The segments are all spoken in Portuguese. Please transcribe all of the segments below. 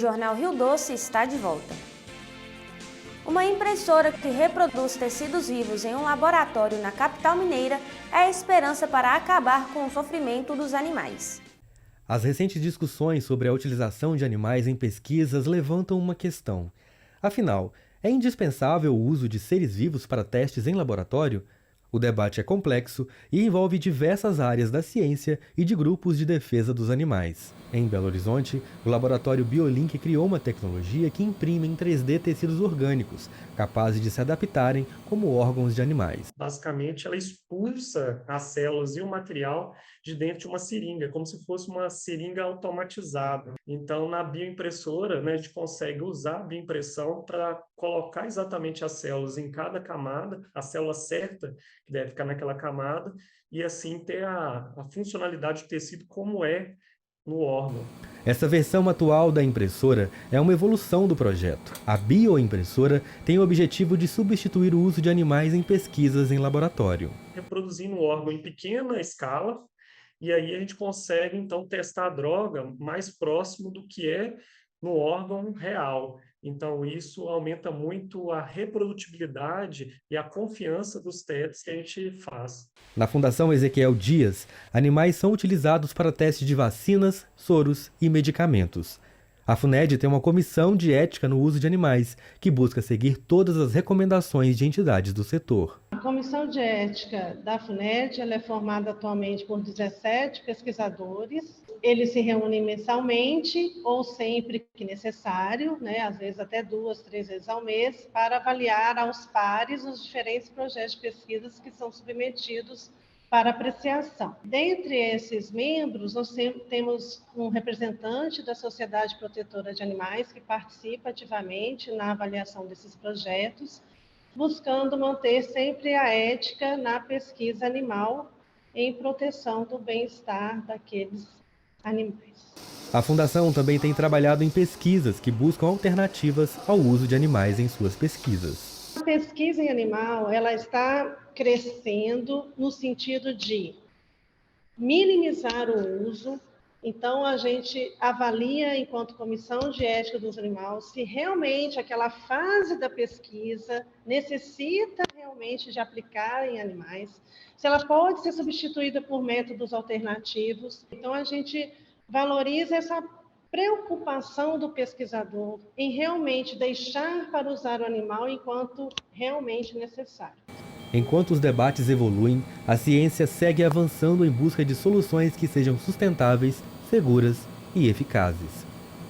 Jornal Rio Doce está de volta. Uma impressora que reproduz tecidos vivos em um laboratório na capital mineira é a esperança para acabar com o sofrimento dos animais. As recentes discussões sobre a utilização de animais em pesquisas levantam uma questão. Afinal, é indispensável o uso de seres vivos para testes em laboratório? O debate é complexo e envolve diversas áreas da ciência e de grupos de defesa dos animais. Em Belo Horizonte, o laboratório BioLink criou uma tecnologia que imprime em 3D tecidos orgânicos, capazes de se adaptarem como órgãos de animais. Basicamente, ela expulsa as células e o material de dentro de uma seringa, como se fosse uma seringa automatizada. Então, na bioimpressora, a gente consegue usar a bioimpressão para colocar exatamente as células em cada camada, a célula certa que deve ficar naquela camada, e assim ter a funcionalidade do tecido como é no órgão. Essa versão atual da impressora é uma evolução do projeto. A bioimpressora tem o objetivo de substituir o uso de animais em pesquisas em laboratório. Reproduzindo o órgão em pequena escala, e aí a gente consegue, então, testar a droga mais próximo do que é no órgão real. Então, isso aumenta muito a reprodutibilidade e a confiança dos testes que a gente faz. Na Fundação Ezequiel Dias, animais são utilizados para testes de vacinas, soros e medicamentos. A FUNED tem uma comissão de ética no uso de animais, que busca seguir todas as recomendações de entidades do setor. A comissão de ética da FUNED ela é formada atualmente por 17 pesquisadores. Eles se reúnem mensalmente ou sempre que necessário, às vezes até 2, 3 vezes ao mês, para avaliar aos pares os diferentes projetos de pesquisas que são submetidos para apreciação. Dentre esses membros, nós temos um representante da Sociedade Protetora de Animais que participa ativamente na avaliação desses projetos, buscando manter sempre a ética na pesquisa animal em proteção do bem-estar daqueles animais. A Fundação também tem trabalhado em pesquisas que buscam alternativas ao uso de animais em suas pesquisas. A pesquisa em animal ela está crescendo no sentido de minimizar o uso. Então, a gente avalia, enquanto comissão de ética dos animais, se realmente aquela fase da pesquisa necessita realmente de aplicar em animais, se ela pode ser substituída por métodos alternativos. Então, a gente valoriza essa preocupação do pesquisador em realmente deixar para usar o animal enquanto realmente necessário. Enquanto os debates evoluem, a ciência segue avançando em busca de soluções que sejam sustentáveis, seguras e eficazes.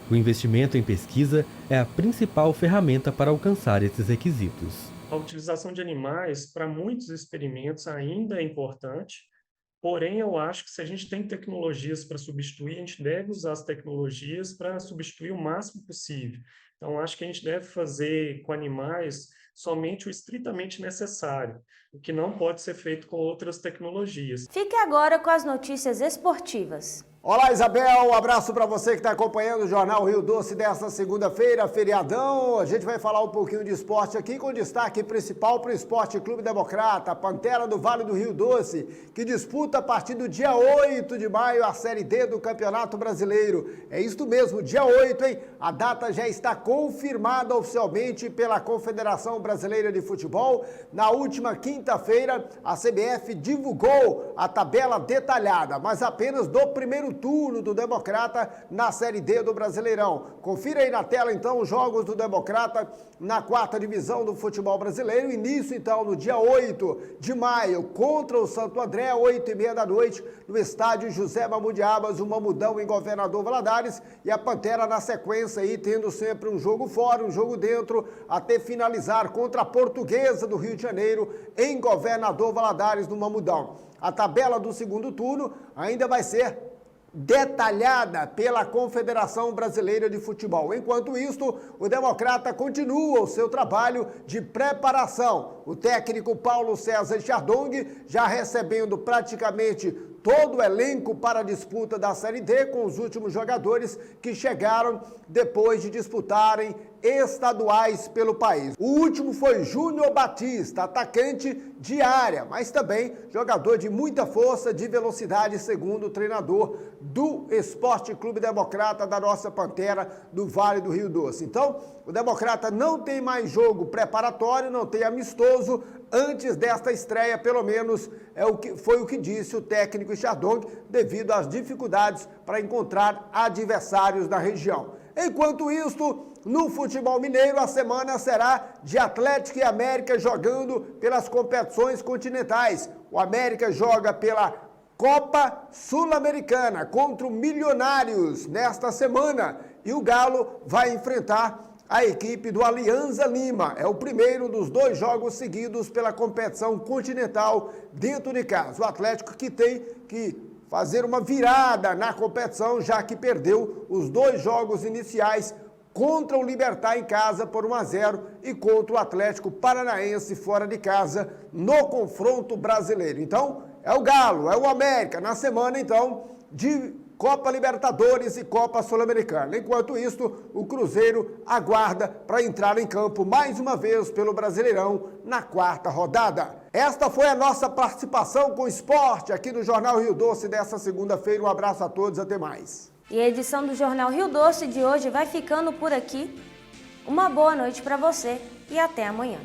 O investimento em pesquisa é a principal ferramenta para alcançar esses requisitos. A utilização de animais para muitos experimentos ainda é importante, porém eu acho que se a gente tem tecnologias para substituir, a gente deve usar as tecnologias para substituir o máximo possível. Então, acho que a gente deve fazer com animais somente o estritamente necessário, o que não pode ser feito com outras tecnologias. Fique agora com as notícias esportivas. Olá, Isabel, um abraço para você que está acompanhando o Jornal Rio Doce desta segunda-feira, feriadão. A gente vai falar um pouquinho de esporte aqui, com destaque principal para o Esporte Clube Democrata, a Pantera do Vale do Rio Doce, que disputa a partir do dia 8 de maio a Série D do Campeonato Brasileiro. É isso mesmo, dia 8, hein? A data já está confirmada oficialmente pela Confederação Brasileira de Futebol. Na última quinta-feira, a CBF divulgou a tabela detalhada, mas apenas do primeiro turno do Democrata na Série D do Brasileirão. Confira aí na tela, então, os jogos do Democrata na 4ª divisão do futebol brasileiro. Início, então, no dia 8 de maio, contra o Santo André, 8h30 da noite, no estádio José Mamudiabas, o Mamudão em Governador Valadares, e a Pantera na sequência aí, tendo sempre um jogo fora, um jogo dentro, até finalizar contra a Portuguesa do Rio de Janeiro, em Governador Valadares, no Mamudão. A tabela do segundo turno ainda vai ser detalhada pela Confederação Brasileira de Futebol. Enquanto isso, o Democrata continua o seu trabalho de preparação. O técnico Paulo César Chardong já recebendo praticamente todo o elenco para a disputa da Série D, com os últimos jogadores que chegaram depois de disputarem estaduais pelo país. O último foi Júnior Batista, atacante de área, mas também jogador de muita força, de velocidade, segundo o treinador do Esporte Clube Democrata, da nossa Pantera, do Vale do Rio Doce. Então, o Democrata não tem mais jogo preparatório, não tem amistoso antes desta estreia, pelo menos foi o que disse o técnico Chardong, devido às dificuldades para encontrar adversários na região. Enquanto isso, no futebol mineiro, a semana será de Atlético e América jogando pelas competições continentais. O América joga pela Copa Sul-Americana contra o Milionários nesta semana. E o Galo vai enfrentar a equipe do Alianza Lima. É o primeiro dos 2 jogos seguidos pela competição continental dentro de casa. O Atlético que tem que fazer uma virada na competição, já que perdeu os 2 jogos iniciais contra o Libertad em casa por 1-0 e contra o Atlético Paranaense fora de casa no confronto brasileiro. Então, é o Galo, é o América, na semana, então, de Copa Libertadores e Copa Sul-Americana. Enquanto isso, o Cruzeiro aguarda para entrar em campo mais uma vez pelo Brasileirão na 4ª rodada. Esta foi a nossa participação com o esporte aqui no Jornal Rio Doce dessa segunda-feira. Um abraço a todos, até mais. E a edição do Jornal Rio Doce de hoje vai ficando por aqui. Uma boa noite para você e até amanhã.